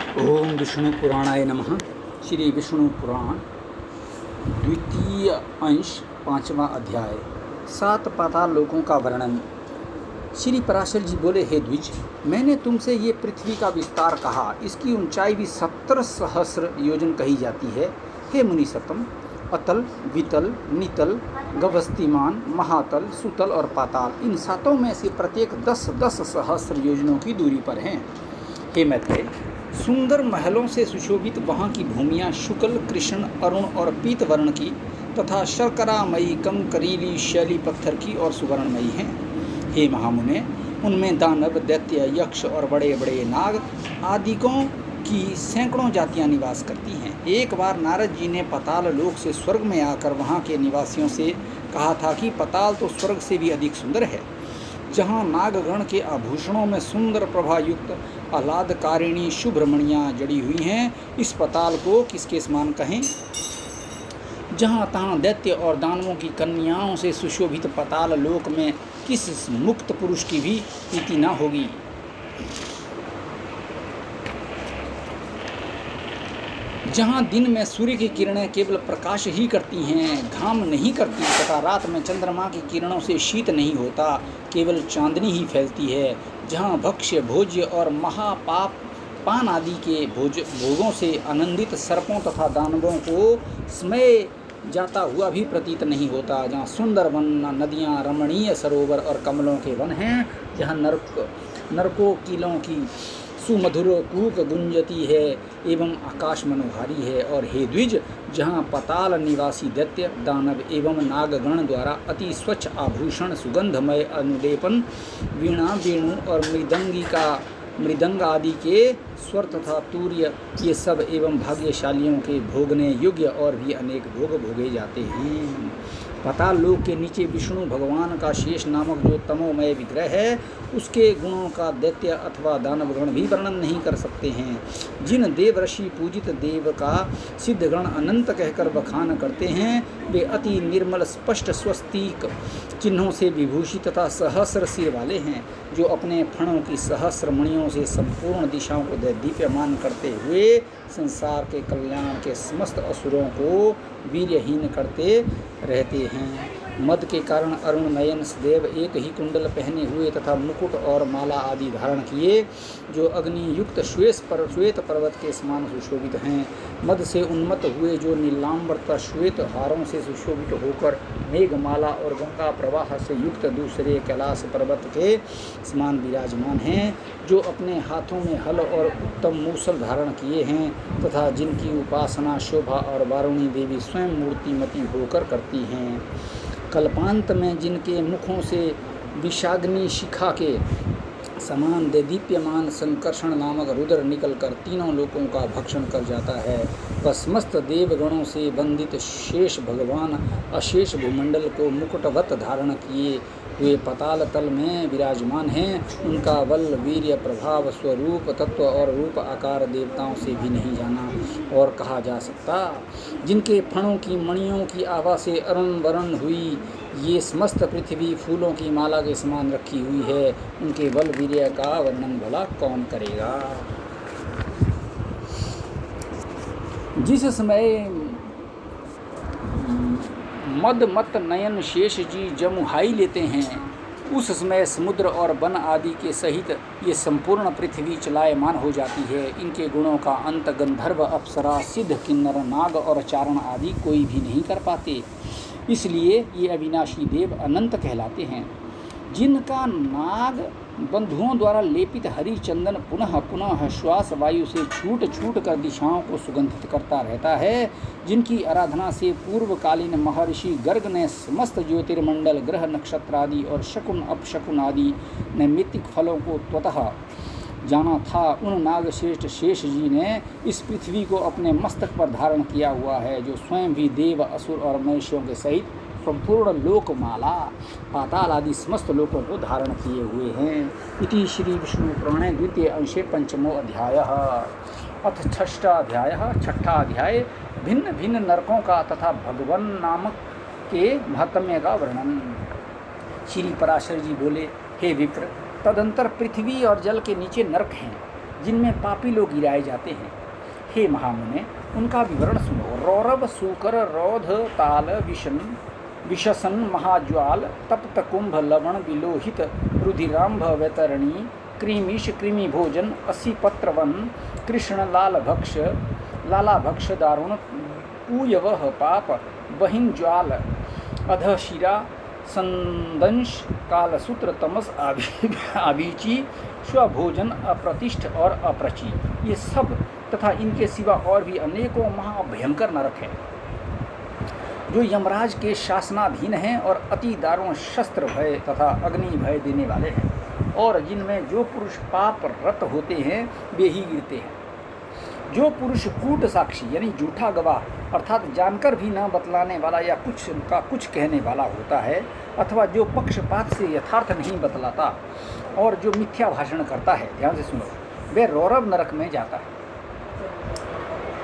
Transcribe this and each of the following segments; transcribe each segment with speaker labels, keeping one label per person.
Speaker 1: ओम विष्णु पुराणाय नमः। श्री विष्णु पुराण द्वितीय अंश 5वां अध्याय 7 पाताल लोकों का वर्णन। श्री पराशर जी बोले, हे द्विज, मैंने तुमसे ये पृथ्वी का विस्तार कहा। इसकी ऊंचाई भी 70 सहस्र योजन कही जाती है। हे मुनिसतम, अतल, वितल, नितल, गभस्तिमान, महातल, सुतल और पाताल, इन सातों में से प्रत्येक 10-10 सहस्र योजनों की दूरी पर हैं। हे मैत्रेय, सुंदर महलों से सुशोभित वहाँ की भूमियाँ शुक्ल, कृष्ण, अरुण और पीत वर्ण की तथा शर्करामयी, कंकरीली, शैली पत्थर की और सुवर्णमयी हैं। हे महामुने, उनमें दानव, दैत्य, यक्ष और बड़े बड़े नाग आदिकों की सैकड़ों जातियां निवास करती हैं। एक बार नारद जी ने पाताल लोक से स्वर्ग में आकर वहाँ के निवासियों से कहा था कि पाताल तो स्वर्ग से भी अधिक सुंदर है। जहाँ नागगण के आभूषणों में सुंदर प्रभायुक्त आह्लादकारिणी शुभ्रमणियाँ जड़ी हुई हैं, इस पाताल को किसके समान कहें। जहाँ तहाँ दैत्य और दानवों की कन्याओं से सुशोभित पाताल लोक में किस मुक्त पुरुष की भी प्रीति न होगी। जहाँ दिन में सूर्य की किरणें केवल प्रकाश ही करती हैं, घाम नहीं करती, तथा रात में चंद्रमा की किरणों से शीत नहीं होता, केवल चांदनी ही फैलती है। जहाँ भक्ष्य, भोज्य और महापाप पान आदि के भोगों से आनंदित सर्पों तथा दानवों को समय जाता हुआ भी प्रतीत नहीं होता। जहाँ सुंदर वन, नदियाँ, रमणीय सरोवर और कमलों के वन हैं। जहाँ नरकों कीलों की सुमधुर कूक गुंजती है एवं आकाश मनोहारी है। और हे द्विज, जहाँ पाताल निवासी दैत्य, दानव एवं नागगण द्वारा अति स्वच्छ आभूषण, सुगंधमय अनुलेपन, वीणा, वेणु और मृदंग आदि के स्वर तथा तूर्य, ये सब एवं भाग्यशालियों के भोगने योग्य और भी अनेक भोग भोगे जाते हैं। पाताल लोक के नीचे विष्णु भगवान का शेष नामक जो तमोमय विग्रह है, उसके गुणों का दैत्य अथवा दानवगण भी वर्णन नहीं कर सकते हैं। जिन देव ऋषि पूजित देव का सिद्धगण अनंत कहकर बखान करते हैं, वे अति निर्मल स्पष्ट स्वस्तिक चिन्हों से विभूषित तथा सहस्र सिर वाले हैं, जो अपने फणों की सहस्र मणियों से संपूर्ण दिशाओं को दीप्यमान करते हुए संसार के कल्याण के समस्त असुरों को वीर्यहीन करते रहते हैं। मद के कारण अरुण नयन सदैव एक ही कुंडल पहने हुए तथा मुकुट और माला आदि धारण किए, जो अग्नि युक्त श्वेत पर्वत के समान सुशोभित हैं। मद से उन्मत्त हुए जो नीलांबर श्वेत हारों से सुशोभित होकर मेघमाला और गंगा प्रवाह से युक्त दूसरे कैलाश पर्वत के समान विराजमान हैं, जो अपने हाथों में हल और उत्तम मूसल धारण किए हैं तथा जिनकी उपासना शोभा और वारुणी देवी स्वयं मूर्तिमती होकर करती हैं। कल्पांत में जिनके मुखों से विषाग्नि शिखा के समान दीप्यमान संकर्षण नामक रुद्र निकलकर तीनों लोकों का भक्षण कर जाता है, वह समस्त देवगणों से वंदित शेष भगवान अशेष भूमंडल को मुकुटवत धारण किए हुए पाताल तल में विराजमान हैं। उनका बल, वीर्य, प्रभाव, स्वरूप, तत्व और रूप आकार देवताओं से भी नहीं जाना और कहा जा सकता। जिनके फणों की मणियों की आभा से अरुण वरण हुई ये समस्त पृथ्वी फूलों की माला के समान रखी हुई है, उनके बल वीर्य का वर्णन भला कौन करेगा। जिस समय मद मत नयन शेष जी जमुहाई लेते हैं, उस समय समुद्र और वन आदि के सहित ये संपूर्ण पृथ्वी चलायमान हो जाती है। इनके गुणों का अंत गंधर्व, अप्सरा, सिद्ध, किन्नर, नाग और चारण आदि कोई भी नहीं कर पाते, इसलिए ये अविनाशी देव अनंत कहलाते हैं। जिनका नाग बंधुओं द्वारा लेपित हरि चंदन पुनः पुनः श्वास वायु से छूट छूट कर दिशाओं को सुगंधित करता रहता है, जिनकी आराधना से पूर्वकालीन महर्षि गर्ग ने समस्त ज्योतिर्मंडल, ग्रह, नक्षत्र आदि और शकुन अपशकुन आदि नैमित्तिक फलों को त्वतः जाना था, उन नागश्रेष्ठ शेष जी ने इस पृथ्वी को अपने मस्तक पर धारण किया हुआ है, जो स्वयं भी देव, असुर और मनुष्यों के सहित संपूर्ण लोकमाला, पाताल आदि समस्त लोकों को धारण किए हुए हैं। इति श्री विष्णु पुराणे द्वितीय अंशे 5मो अध्यायः। अथ 6ठा अध्यायः। 6ठा अध्याय भिन्न भिन्न नरकों का तथा भगवान नामक के महात्म्य का वर्णन। श्री पराशर जी बोले, हे विप्र, तदंतर पृथ्वी और जल के नीचे नरक हैं। जिनमें पापी लोग गिराए जाते हैं। हे महामुने, उनका विवरण सुनो। रौरव, सूकर, रौध, ताल, विशसन, महाज्वाल, तप्त कुंभ, लवण, विलोहित, रुधिरांभ, वैतरणी, कृमिश, कृमि भोजन, असी पत्रवन, कृष्ण, लालाभक्ष, दारुण, पूयवह, पाप, बहिन, ज्वाल, अधशिरा, संदंश, कालसूत्र, तमस, आवीची, स्वभोजन, अप्रतिष्ठ और अप्रची, ये सब तथा इनके सिवा और भी अनेकों महाभयंकर नरक हैं, जो यमराज के शासनाधीन हैं और अति दारुण शस्त्र भय तथा अग्नि भय देने वाले हैं, और जिनमें जो पुरुष पाप रत होते हैं वे ही गिरते हैं। जो पुरुष कूट साक्षी यानी झूठा गवाह अर्थात जानकर भी न बतलाने वाला या कुछ कहने वाला होता है, अथवा जो पक्षपात से यथार्थ नहीं बतलाता और जो मिथ्या भाषण करता है, ध्यान से सुनो, वे रौरव नरक में जाता है।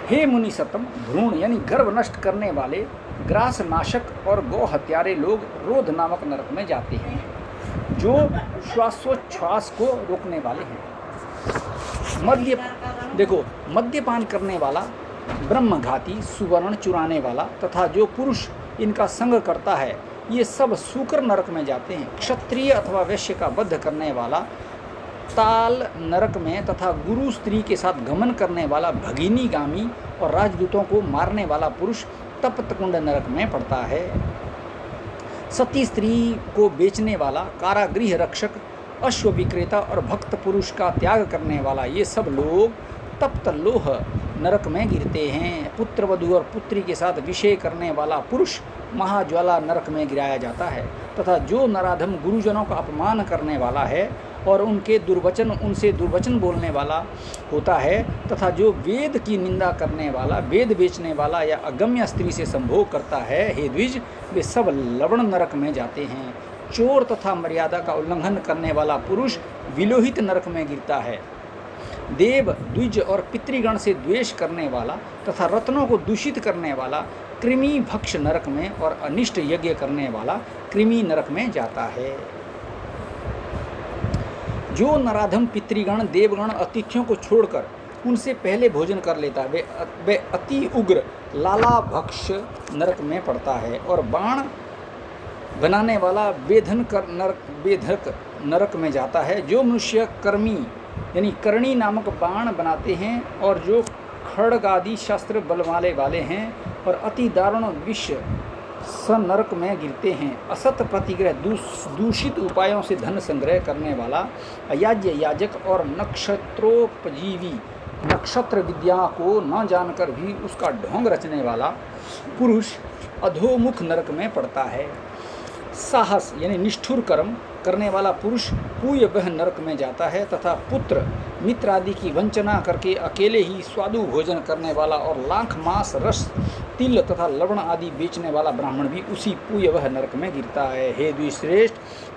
Speaker 1: हे मुनि सतम, भ्रूण यानी गर्भ नष्ट करने वाले, ग्रास नाशक और गौ हत्यारे लोग रोध नामक नरक में जाते हैं, जो श्वासोच्छ्वास को रोकने वाले हैं। मद्यपान करने वाला, ब्रह्मघाती, सुवर्ण चुराने वाला तथा जो पुरुष इनका संग करता है, ये सब सूकर नरक में जाते हैं। क्षत्रिय अथवा वैश्य का वध करने वाला ताल नरक में तथा गुरु स्त्री के साथ गमन करने वाला भगिनी गामी और राजदूतों को मारने वाला पुरुष तप्तकुंड नरक में पड़ता है। सती स्त्री को बेचने वाला, कारागृह रक्षक, अश्व विक्रेता और भक्त पुरुष का त्याग करने वाला, ये सब लोग तप्त लोह नरक में गिरते हैं। पुत्र वधू और पुत्री के साथ विषय करने वाला पुरुष महाज्वाला नरक में गिराया जाता है, तथा जो नराधम गुरुजनों का अपमान करने वाला है और उनसे दुर्वचन बोलने वाला होता है, तथा जो वेद की निंदा करने वाला, वेद बेचने वाला या अगम्य स्त्री से संभोग करता है, हे द्विज, वे सब लवण नरक में जाते हैं। चोर तथा मर्यादा का उल्लंघन करने वाला पुरुष विलोहित नरक में गिरता है। देव, द्विज और पितृगण से द्वेष करने वाला तथा रत्नों को दूषित करने वाला कृमि भक्ष नरक में और अनिष्ट यज्ञ करने वाला कृमि नरक में जाता है। जो नराधम पितृगण, देवगण, अतिथियों को छोड़कर उनसे पहले भोजन कर लेता है, वे अति उग्र लालाभक्ष नरक में पड़ता है। और बाण बनाने वाला बेधक नरक में जाता है। जो मनुष्य कर्मी यानी करणी नामक बाण बनाते हैं और जो खड्ग आदि शस्त्र बलवाले वाले हैं और अति दारुण विष नरक में गिरते हैं। असत प्रतिग्रह, दूषित उपायों से धन संग्रह करने वाला, अयाज्य याजक और नक्षत्रोपजीवी, नक्षत्र विद्या को न जानकर भी उसका ढोंग रचने वाला पुरुष अधोमुख नरक में पड़ता है। साहस यानी निष्ठुर कर्म करने वाला पुरुष पूय वह नरक में जाता है, तथा पुत्र मित्र आदि की वंचना करके अकेले ही स्वादु भोजन करने वाला और लाख मांस, रस, तिल तथा लवण आदि बेचने वाला ब्राह्मण भी उसी पूय वह नरक में गिरता है। हे द्विश्रेष्ठ,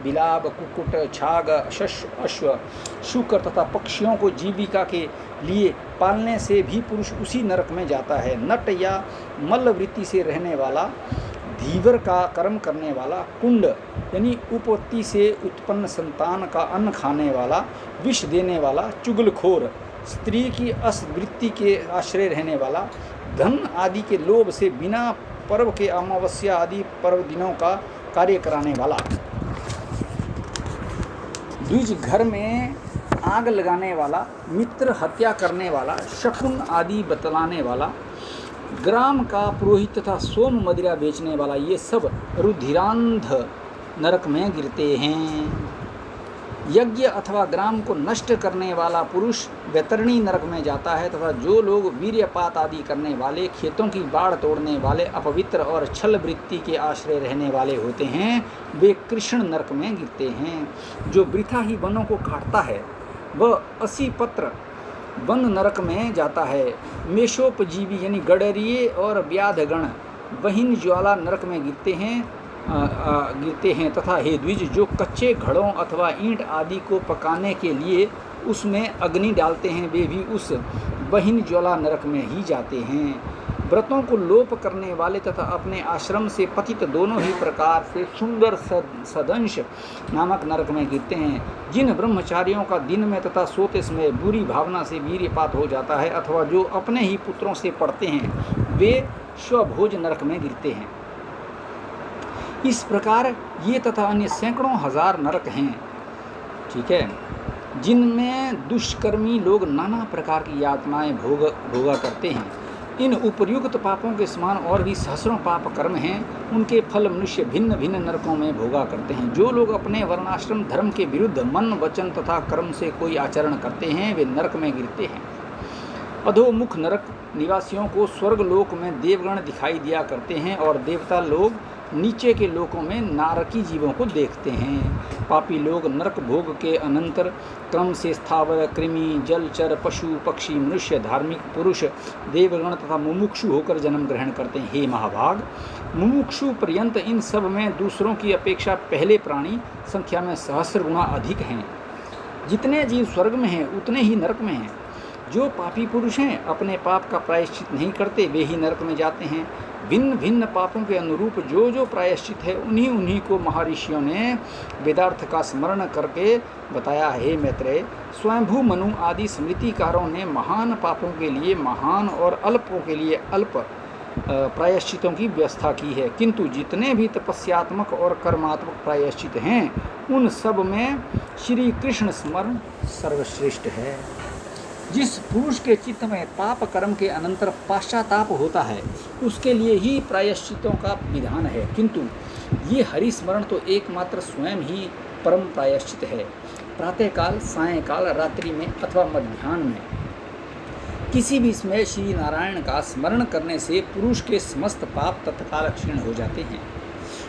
Speaker 1: बिलाव, कुक्कुट, छाग, अश्व, शूकर तथा पक्षियों को जीविका के लिए पालने से भी पुरुष उसी नरक में जाता है। नट या मल्लवृत्ति से रहने वाला, धीवर का कर्म करने वाला, कुंड यानी उपपत्ति से उत्पन्न संतान का अन्न खाने वाला, विष देने वाला, चुगलखोर, स्त्री की असवृत्ति के आश्रय रहने वाला, धन आदि के लोभ से बिना पर्व के अमावस्या आदि पर्व दिनों का कार्य कराने वाला, द्विज घर में आग लगाने वाला, मित्र हत्या करने वाला, शकुन आदि बतलाने वाला, ग्राम का पुरोहित तथा सोम मदिरा बेचने वाला, ये सब रुधिरांध नरक में गिरते हैं। यज्ञ अथवा ग्राम को नष्ट करने वाला पुरुष वैतरणी नरक में जाता है, तथा जो लोग वीर्यपात आदि करने वाले, खेतों की बाढ़ तोड़ने वाले, अपवित्र और छल वृत्ति के आश्रय रहने वाले होते हैं, वे कृष्ण नरक में गिरते हैं। जो वृथा ही वनों को काटता है वह 80 पत्र वन नरक में जाता है। मेषोपजीवी यानी गडरिये और व्याधगण बहिन ज्वाला नरक में गिरते हैं तथा हे द्विज, जो कच्चे घड़ों अथवा ईंट आदि को पकाने के लिए उसमें अग्नि डालते हैं, वे भी उस बहिन ज्वाला नरक में ही जाते हैं। व्रतों को लोप करने वाले तथा अपने आश्रम से पतित दोनों ही प्रकार से सुंदर सदंश नामक नरक में गिरते हैं। जिन ब्रह्मचारियों का दिन में तथा सोते समय बुरी भावना से वीर्यपात हो जाता है अथवा जो अपने ही पुत्रों से पढ़ते हैं वे स्वभोज नरक में गिरते हैं। इस प्रकार ये तथा अन्य सैकड़ों हजार नरक हैं, ठीक है, जिनमें दुष्कर्मी लोग नाना प्रकार की यातनाएं भोगा करते हैं। इन उपर्युक्त पापों के समान और भी सहस्रों पाप कर्म हैं, उनके फल मनुष्य भिन्न भिन्न नरकों में भोगा करते हैं। जो लोग अपने वर्णाश्रम धर्म के विरुद्ध मन वचन तथा कर्म से कोई आचरण करते हैं वे नरक में गिरते हैं। अधोमुख नरक निवासियों को स्वर्ग लोक में देवगण दिखाई दिया करते हैं और देवता लोग नीचे के लोकों में नारकी जीवों को देखते हैं। पापी लोग नरक भोग के अनंतर क्रम से स्थावर कृमि जलचर पशु पक्षी मनुष्य धार्मिक पुरुष देवगण तथा मुमुक्षु होकर जन्म ग्रहण करते हैं। हे महाभाग, मुमुक्षु पर्यंत इन सब में दूसरों की अपेक्षा पहले प्राणी संख्या में सहस्र गुना अधिक हैं। जितने जीव स्वर्ग में हैं उतने ही नरक में हैं। जो पापी पुरुष हैं अपने पाप का प्रायश्चित नहीं करते वे ही नरक में जाते हैं। भिन्न भिन्न पापों के अनुरूप जो जो प्रायश्चित है उन्हीं उन्हीं को महर्षियों ने वेदार्थ का स्मरण करके बताया। हे मैत्रेय, स्वयंभू मनु आदि स्मृतिकारों ने महान पापों के लिए महान और अल्पों के लिए अल्प प्रायश्चितों की व्यवस्था की है, किंतु जितने भी तपस्यात्मक और कर्मात्मक प्रायश्चित हैं उन सब में श्री कृष्ण स्मरण सर्वश्रेष्ठ है। जिस पुरुष के चित्त में पाप कर्म के अनंतर पश्चाताप होता है उसके लिए ही प्रायश्चितों का विधान है, किंतु ये हरिस्मरण तो एकमात्र स्वयं ही परम प्रायश्चित है। प्रातःकाल, सायंकाल, रात्रि में अथवा मध्याह्न में किसी भी समय श्री नारायण का स्मरण करने से पुरुष के समस्त पाप तत्काल क्षीण हो जाते हैं।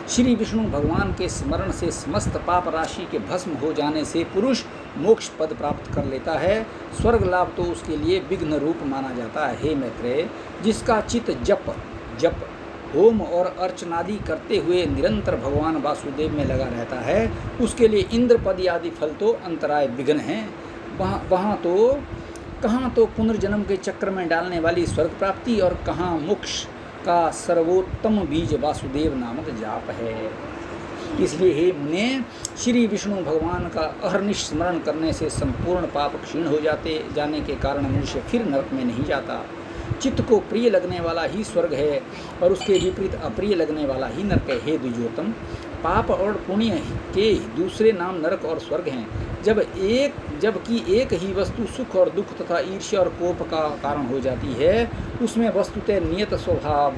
Speaker 1: श्री विष्णु भगवान के स्मरण से समस्त पाप राशि के भस्म हो जाने से पुरुष मोक्ष पद प्राप्त कर लेता है। स्वर्ग लाभ तो उसके लिए विघ्न रूप माना जाता है। हे मैत्रेय, जिसका चित्त जप होम और अर्चनादि करते हुए निरंतर भगवान वासुदेव में लगा रहता है उसके लिए इंद्र पद आदि फल तो अंतराय विघ्न हैं। कहाँ तो पुनर्जन्म के चक्र में डालने वाली स्वर्ग प्राप्ति और कहाँ मोक्ष का सर्वोत्तम बीज वासुदेव नामक जाप है। इसलिए हे मुने, श्री विष्णु भगवान का अहर्निश स्मरण करने से संपूर्ण पाप क्षीण हो जाने के कारण मनुष्य फिर नरक में नहीं जाता। चित्त को प्रिय लगने वाला ही स्वर्ग है और उसके विपरीत अप्रिय लगने वाला ही नरक है। हे द्विजोतम, पाप और पुण्य के दूसरे नाम नरक और स्वर्ग हैं। जबकि एक ही वस्तु सुख और दुख तथा ईर्ष्या और कोप का कारण हो जाती है उसमें वस्तुतः नियत स्वभाव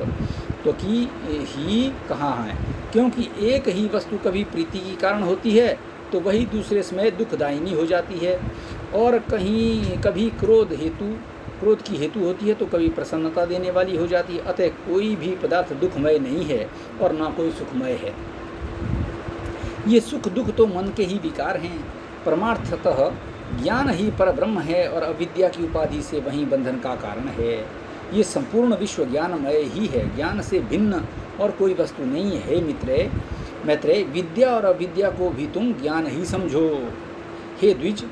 Speaker 1: तो की ही कहाँ है, क्योंकि एक ही वस्तु कभी प्रीति की कारण होती है तो वही दूसरे समय दुखदायिनी हो जाती है और कभी क्रोध की हेतु होती है तो कभी प्रसन्नता देने वाली हो जाती है। अतः कोई भी पदार्थ दुखमय नहीं है और ना कोई सुखमय है। ये सुख दुख तो मन के ही विकार हैं। परमार्थतः ज्ञान ही परब्रह्म है और अविद्या की उपाधि से वही बंधन का कारण है। ये संपूर्ण विश्व ज्ञानमय ही है, ज्ञान से भिन्न और कोई वस्तु नहीं है। मैत्रेय, विद्या और अविद्या को भी तुम ज्ञान ही समझो। हे द्विज,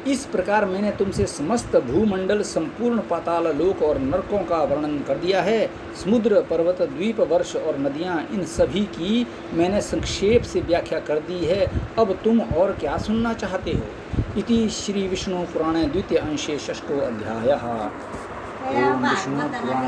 Speaker 1: इस प्रकार मैंने तुमसे समस्त भूमंडल, संपूर्ण पाताल लोक और नरकों का वर्णन कर दिया है। समुद्र, पर्वत, द्वीप, वर्ष और नदियाँ, इन सभी की मैंने संक्षेप से व्याख्या कर दी है। अब तुम और क्या सुनना चाहते हो? इति श्री विष्णु पुराणे द्वितीय अंशे षष्ठो अध्यायः। ओम विष्णु पुराण।